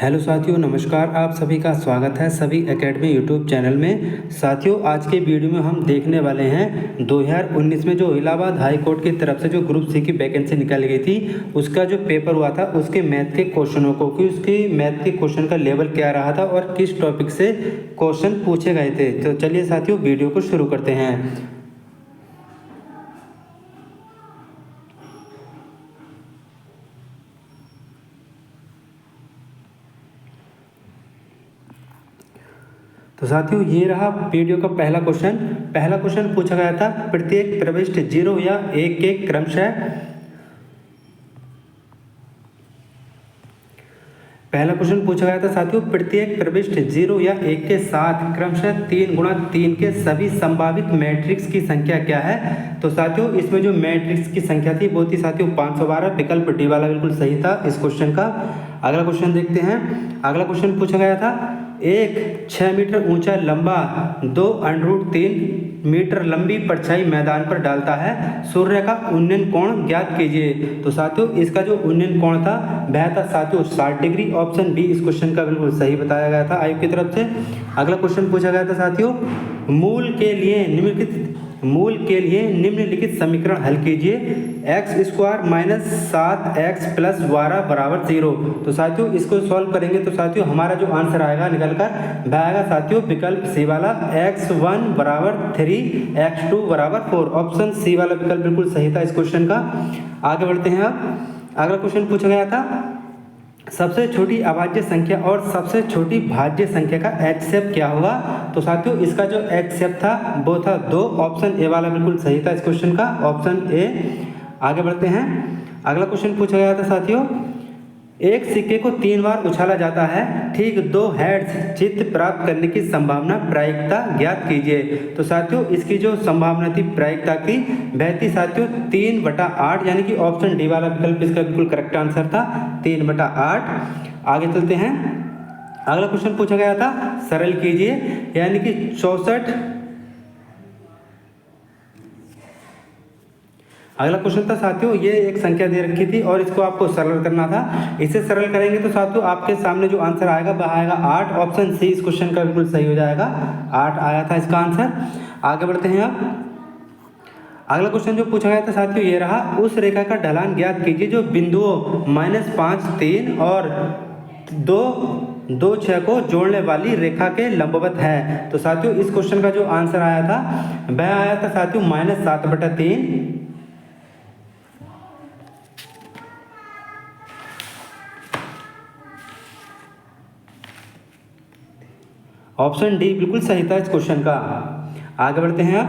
Hello साथियों, नमस्कार। आप सभी का स्वागत है सभी एकेडमी यूट्यूब चैनल में। साथियों, आज के वीडियो में हम देखने वाले हैं 2019 में जो इलाहाबाद हाई कोर्ट की तरफ से जो ग्रुप सी की वैकेंसी निकाली गई थी, उसका जो पेपर हुआ था उसके मैथ के क्वेश्चनों को, कि उसकी मैथ के क्वेश्चन का लेवल क्या रहा था और किस टॉपिक से क्वेश्चन पूछे गए थे। तो चलिए साथियों, वीडियो को शुरू करते हैं। तो साथियों, ये रहा वीडियो का पहला क्वेश्चन पूछा गया था प्रत्येक प्रविष्ट 0 या 1 के क्रमशः। पहला क्वेश्चन पूछा गया था साथियों, प्रत्येक प्रविष्ट 0 या 1 के साथ क्रमशः 3 गुणा 3 के सभी संभावित मैट्रिक्स की संख्या क्या है। तो साथियों, इसमें जो मैट्रिक्स की संख्या थी वो थी साथियों 512। विकल्प डी वाला बिल्कुल सही था इस क्वेश्चन का। अगला क्वेश्चन देखते हैं। अगला क्वेश्चन पूछा गया था, एक 6 मीटर ऊंचा लंबा 2√3 मीटर लंबी परछाई मैदान पर डालता है। सूर्य का उन्नयन कोण ज्ञात कीजिए। तो साथियों, इसका जो उन्नयन कोण था वह था साथियों 60 डिग्री। ऑप्शन बी इस क्वेश्चन का बिल्कुल सही बताया गया था आयोग की तरफ से। अगला क्वेश्चन पूछा गया था साथियों, मूल के लिए निम्नलिखित समीकरण हल कीजिए। x² - 7x + 12 = 0। तो साथियों, इसको सॉल्व करेंगे तो साथियों हमारा जो आंसर आएगा निकल कर वह आएगा साथियों विकल्प सी वाला, x1 = 3 x2 = 4। ऑप्शन सी वाला विकल्प बिल्कुल सही था इस क्वेश्चन का। आगे बढ़ते हैं। अब अगला क्वेश्चन पूछा गया था, सबसे छोटी अभाज्य संख्या और सबसे छोटी भाज्य संख्या का HCF क्या होगा। तो साथियों, इसका जो HCF था वो था 2। ऑप्शन ए वाला बिल्कुल सही था इस क्वेश्चन का, ऑप्शन ए। आगे बढ़ते हैं। अगला क्वेश्चन पूछा गया था साथियों, एक सिक्के को 3 बार उछाला जाता है, ठीक 2 हेड्स चित्त प्राप्त करने की संभावना प्रायिकता ज्ञात कीजिए। तो साथियों, इसकी जो संभावना थी प्रायिकता की वह थी साथियों 3/8, यानी कि ऑप्शन डी वाला विकल्प इसका बिल्कुल करेक्ट आंसर था, 3/8। आगे चलते हैं। अगला क्वेश्चन पूछा गया था, सरल कीजिए, यानी कि 64। अगला क्वेश्चन था साथियों, ये एक संख्या दे रखी थी और इसको आपको सरल करना था। इसे सरल करेंगे तो साथियों आपके सामने जो आंसर आएगा वह आएगा 8। ऑप्शन सी इस क्वेश्चन का बिल्कुल सही हो जाएगा, 8 आया था इसका आंसर। आगे बढ़ते हैं। अब अगला क्वेश्चन जो पूछा गया था साथियों ये रहा, उस रेखा का ढलान ज्ञात कीजिए जो बिंदुओं -5, 3 और 2, 6 को जोड़ने वाली रेखा के लंबवत है। तो साथियों, इस क्वेश्चन का जो आंसर आया था वह आया था साथियों -7/3। ऑप्शन डी बिल्कुल सही था इस क्वेश्चन का। आगे बढ़ते हैं। अब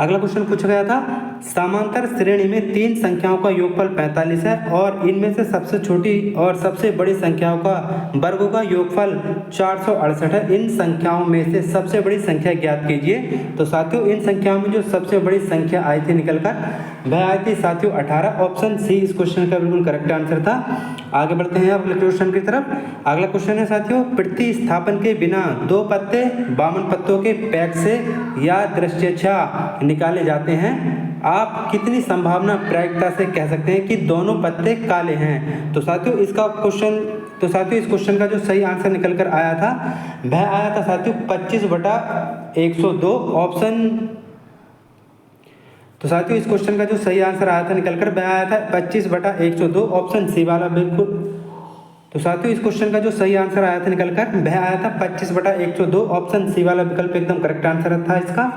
अगला क्वेश्चन पूछा गया था, समांतर श्रेणी में 3 संख्याओं का योगफल 45 है और इनमें से सबसे छोटी और सबसे बड़ी संख्याओं का वर्गों का योगफल 468 है। इन संख्याओं में से सबसे बड़ी संख्या ज्ञात कीजिए। तो साथियों, इन संख्याओं में जो सबसे बड़ी संख्या आई थी निकलकर वह आई थी साथियों 18। ऑप्शन सी इस क्वेश्चन का बिल्कुल करेक्ट आंसर था। आगे बढ़ते हैं अगले क्वेश्चन की तरफ। अगला क्वेश्चन है साथियों, प्रतिस्थापन के बिना 2 पत्ते वामन पत्तों के पैक से या दृश्यछा निकाले जाते हैं। आप कितनी संभावना प्रायिकता से कह सकते हैं कि दोनों पत्ते काले हैं। तो साथियों, इस क्वेश्चन का जो सही आंसर निकल कर आया था वह आया था साथियों 25/102। ऑप्शन तो साथियों, इस क्वेश्चन का जो सही आंसर आया था निकलकर वह आया था 25/102। ऑप्शन सी वाला बिल्कुल। तो साथियों, इस क्वेश्चन का जो सही आंसर आया था निकलकर वह आया था 25/102। ऑप्शन सी वाला विकल्प एकदम करेक्ट आंसर था इसका।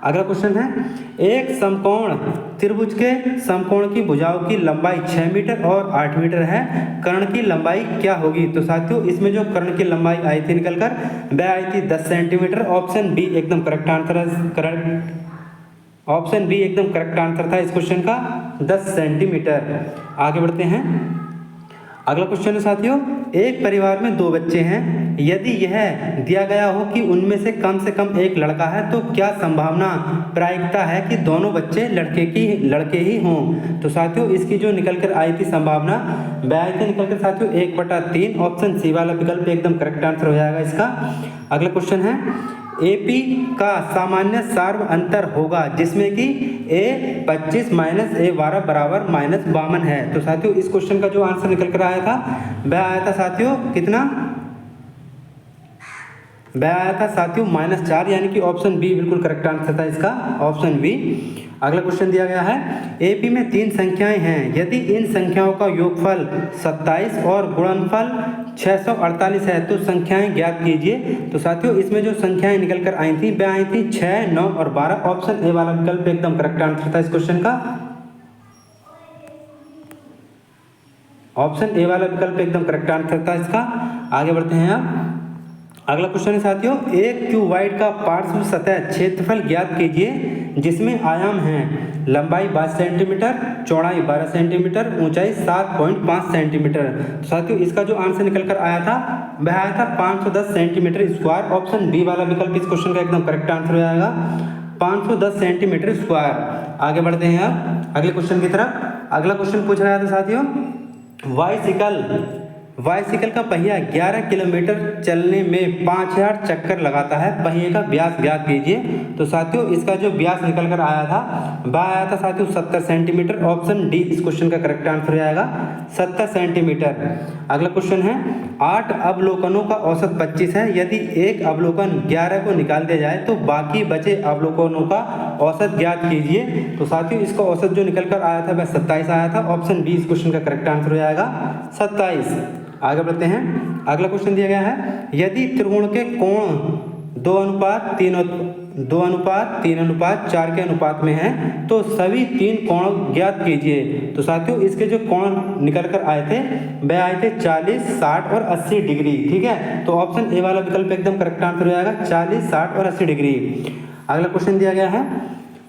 अगला क्वेश्चन है, एक समकोण त्रिभुज के समकोण की भुजाओं की लंबाई 6 मीटर और 8 मीटर है। कर्ण की लंबाई क्या होगी। तो साथियों, इसमें जो कर्ण की लंबाई आई थी निकलकर वह आई थी 10 सेंटीमीटर। ऑप्शन बी एकदम करेक्ट आंसर है। ऑप्शन बी एकदम करेक्ट आंसर था इस क्वेश्चन का, 10 सेंटीमीटर। आगे बढ़ते हैं। अगला क्वेश्चन है साथियों, एक परिवार में 2 बच्चे हैं, यदि यह दिया गया हो कि उनमें से कम एक लड़का है तो क्या संभावना प्रायिकता है कि दोनों बच्चे लड़के ही हों। तो साथियों, इसकी जो निकल कर आई थी संभावना वह आई थी निकल कर साथियों 1/3। ऑप्शन सी वाला विकल्प एकदम करेक्ट आंसर हो जाएगा इसका। अगला क्वेश्चन है, AP का सामान्य सार्व अंतर होगा जिसमें कि A 25 माइनस A 12 बराबर -52 है। तो साथियों इस क्वेश्चन का जो आंसर निकल कर आया था वह आया था साथियों कितना, वह आया था साथियों -4, यानी कि ऑप्शन बी बिल्कुल करेक्ट आंसर था इसका, ऑप्शन बी। अगला क्वेश्चन दिया गया है AP में 3 संख्याएं हैं, यदि इन संख्याओं का योगफल 27 और गुणनफल 648 है तो संख्याएं ज्ञात कीजिए। तो साथियों इसमें जो संख्याएं निकल कर आई थी वह आई थी 6, 9 और 12। ऑप्शन ए वाला विकल्प एकदम करेक्ट आंसर था इस क्वेश्चन का, ऑप्शन ए वाला विकल्प एकदम करेक्ट आंसर था इसका। आगे बढ़ते हैं आप। अगला क्वेश्चन है साथियों, एक क्यूबॉइड का पार्श्व सतह क्षेत्रफल ज्ञात कीजिए जिसमें आयाम हैं लंबाई 22 सेंटीमीटर, चौड़ाई 12 सेंटीमीटर, ऊंचाई 7.5 सेंटीमीटर। तो साथियों इसका जो आंसर निकल कर आया था वह आया था 510 सेंटीमीटर स्क्वायर। ऑप्शन बी वाला विकल्प इस क्वेश्चन का एकदम करेक्ट आंसर हो जाएगा, 510 सेंटीमीटर स्क्वायर। आगे बढ़ते हैं आप अगले क्वेश्चन की तरफ। अगला क्वेश्चन पूछ रहा था साथियों, बाइसिकल का पहिया 11 किलोमीटर चलने में 5000 चक्कर लगाता है, पहिए का व्यास ज्ञात कीजिए। तो साथियों इसका जो व्यास निकल कर आया था वह आया था साथियों 70 सेंटीमीटर। ऑप्शन डी इस क्वेश्चन का करेक्ट आंसर हो जाएगा, 70 सेंटीमीटर। अगला क्वेश्चन है, 8 अवलोकनों का औसत 25 है, यदि एक अवलोकन 11 को निकाल दिया जाए तो बाकी बचे अवलोकनों का औसत ज्ञात कीजिए। तो साथियों इसका औसत जो निकल कर आया था वह 27 आया था। ऑप्शन बी इस क्वेश्चन का करेक्ट आंसर हो जाएगा, 27। आगे बढ़ते हैं। अगला क्वेश्चन दिया गया है, यदि त्रिकोण के कोण 2:3:4 के अनुपात में है तो सभी 3 कोण ज्ञात कीजिए। तो साथियों इसके जो कोण निकल कर आए थे वह आए थे 40, 60 और 80 डिग्री। ठीक है, तो ऑप्शन ए वाला विकल्प एकदम करेक्ट आंसर हो जाएगा, 40, 60 और 80 डिग्री। अगला क्वेश्चन दिया गया है,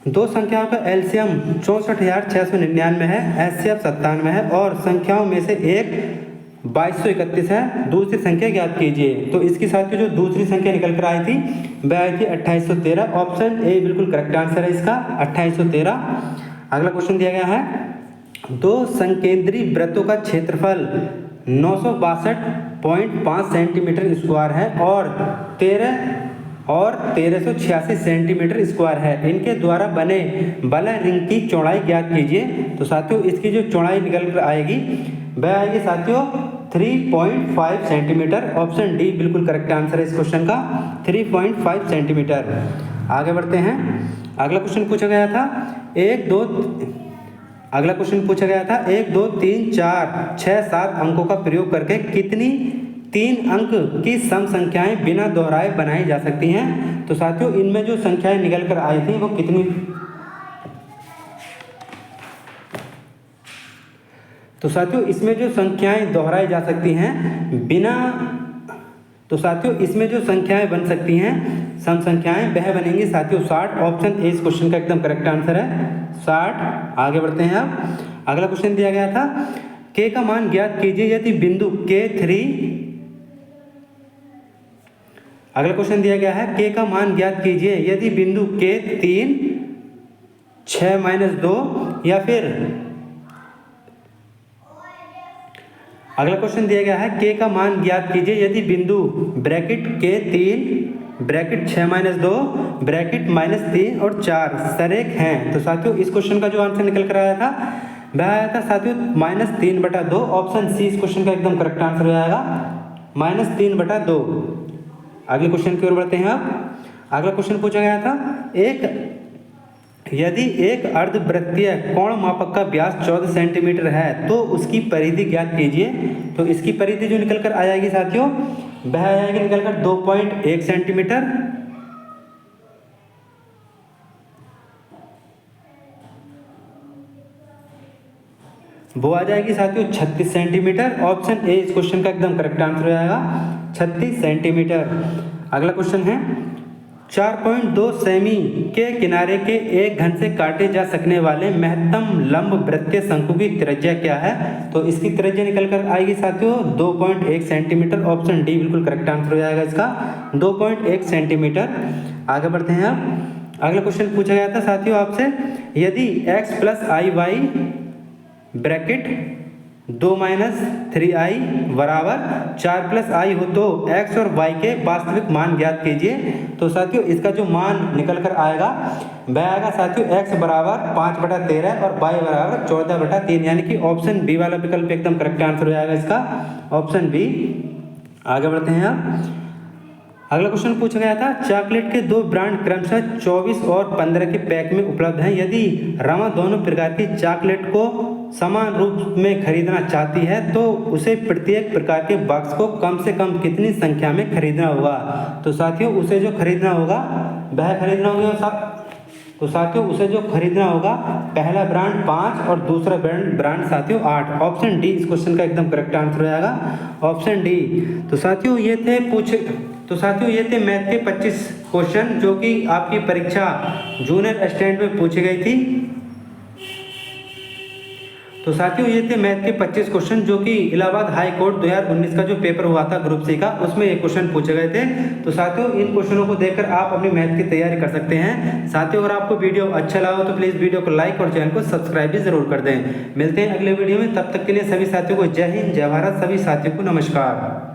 दो संख्याओं का एलसीएम 64,699 है, एचसीएफ 97 है और संख्याओं में से एक 2231 है, दूसरी संख्या ज्ञात कीजिए। तो इसकी साथियों जो दूसरी संख्या निकल कर आई थी वह आई थी 2813। ऑप्शन ए बिल्कुल करेक्ट आंसर है इसका, 2813। अगला क्वेश्चन दिया गया है, दो संकेंद्री वृत्तों का क्षेत्रफल 962.5 सेंटीमीटर स्क्वायर है और 1386 सेंटीमीटर स्क्वायर है, इनके द्वारा बने बल रिंग की चौड़ाई ज्ञात कीजिए। तो साथियों इसकी जो चौड़ाई निकल कर आएगी वह आएगी साथियों 3.5 सेंटीमीटर। ऑप्शन डी बिल्कुल करेक्ट आंसर है इस क्वेश्चन का, 3.5 सेंटीमीटर। आगे बढ़ते हैं। अगला क्वेश्चन पूछा गया था 1 2 3 4 6 7 अंकों का प्रयोग करके कितनी 3 अंक की सम संख्याएं बिना दोहराए बनाई जा सकती हैं। तो साथियों इनमें जो संख्याएं निकल कर आई थी वो कितनी, तो साथियों इसमें जो संख्याएं दोहराई जा सकती हैं बिना, तो साथियों इसमें जो संख्याएं बन सकती हैं सम संख्याएं वह बनेंगी साथियों 60। ऑप्शन ए इस क्वेश्चन का एकदम करेक्ट आंसर है, 60। आगे बढ़ते हैं आप। अगला क्वेश्चन दिया गया था, k का मान ज्ञात कीजिए यदि बिंदु K3, अगला क्वेश्चन दिया गया है k का मान ज्ञात कीजिए यदि बिंदु K3 6-2 या फिर, अगला क्वेश्चन दिया गया है k का मान ज्ञात कीजिए यदि बिंदु ब्रैकेट K3 ब्रैकेट 6-2 ब्रैकेट -3 और 4 सरेख हैं। तो साथियों इस क्वेश्चन का जो आंसर निकल कर आया था वह आया था साथियों -3/2। ऑप्शन सी इस क्वेश्चन का एकदम करेक्ट आंसर हो जाएगा, -3/2। अगले क्वेश्चन की ओर बढ़ते हैं आप। अगला क्वेश्चन पूछा गया था, यदि एक अर्धवृत्तीय कोण मापक का व्यास 14 सेंटीमीटर है तो उसकी परिधि ज्ञात कीजिए। तो इसकी परिधि जो निकल कर आ जाएगी साथियों वह आ जाएगी निकल कर 2.1 सेंटीमीटर। वो आ जाएगी साथियों 36 सेंटीमीटर। ऑप्शन ए इस क्वेश्चन का एकदम करेक्ट आंसर हो जाएगा, 36 सेंटीमीटर। अगला क्वेश्चन है, 4.2 सेमी के किनारे के एक घन से काटे जा सकने वाले महत्तम लंब वृत्तीय शंकु की त्रिज्या क्या है। तो इसकी त्रिज्या निकल कर आएगी साथियों 2.1 सेंटीमीटर। ऑप्शन डी बिल्कुल करेक्ट आंसर हो जाएगा इसका, 2.1 सेंटीमीटर। आगे बढ़ते हैं आप। अगला क्वेश्चन पूछा गया था साथियों आपसे, यदि x + iy bracket 2 minus 3i बराबर 4 प्लस आई हो तो x और y के वास्तविक मान ज्ञात कीजिए। तो साथियों इसका जो मान निकल कर आएगा वह आएगा साथियों x बराबर 5/13 और y बराबर 14/3, यानी कि ऑप्शन बी वाला विकल्प एकदम करेक्ट आंसर हो जाएगा इसका, ऑप्शन बी। आगे बढ़ते हैं आप। अगला क्वेश्चन पूछा गया था चॉकलेट के दो ब्रांड क्रमशः 24 और 15 के पैक में उपलब्ध हैं। यदि रमा दोनों प्रकार की चॉकलेट को समान रूप में खरीदना चाहती है तो उसे प्रत्येक प्रकार के बॉक्स को कम से कम कितनी संख्या में खरीदना होगा। तो साथियों उसे जो खरीदना होगा वह खरीदना होगा उसे जो खरीदना होगा पहला ब्रांड 5 और दूसरा ब्रांड साथियों 8। ऑप्शन डी इस क्वेश्चन का एकदम करेक्ट आंसर हो जाएगा, ऑप्शन डी। तो साथियों ये थे मैथ के 25 क्वेश्चन जो कि आपकी परीक्षा जूनियर असिस्टेंट में पूछी गई थी। तो साथियों ये थे मैथ के 25 क्वेश्चन जो कि इलाहाबाद हाई कोर्ट 2019 का जो पेपर हुआ था ग्रुप सी का, उसमें ये क्वेश्चन पूछे गए थे। तो साथियों इन क्वेश्चनों को देखकर आप अपनी मैथ की तैयारी कर सकते हैं। साथियों अगर आपको वीडियो अच्छा लगा हो तो प्लीज़ वीडियो को लाइक और चैनल को सब्सक्राइब भी जरूर कर दें। मिलते हैं अगले वीडियो में, तब तक के लिए सभी साथियों को जय हिंद, जय भारत, सभी साथियों को नमस्कार।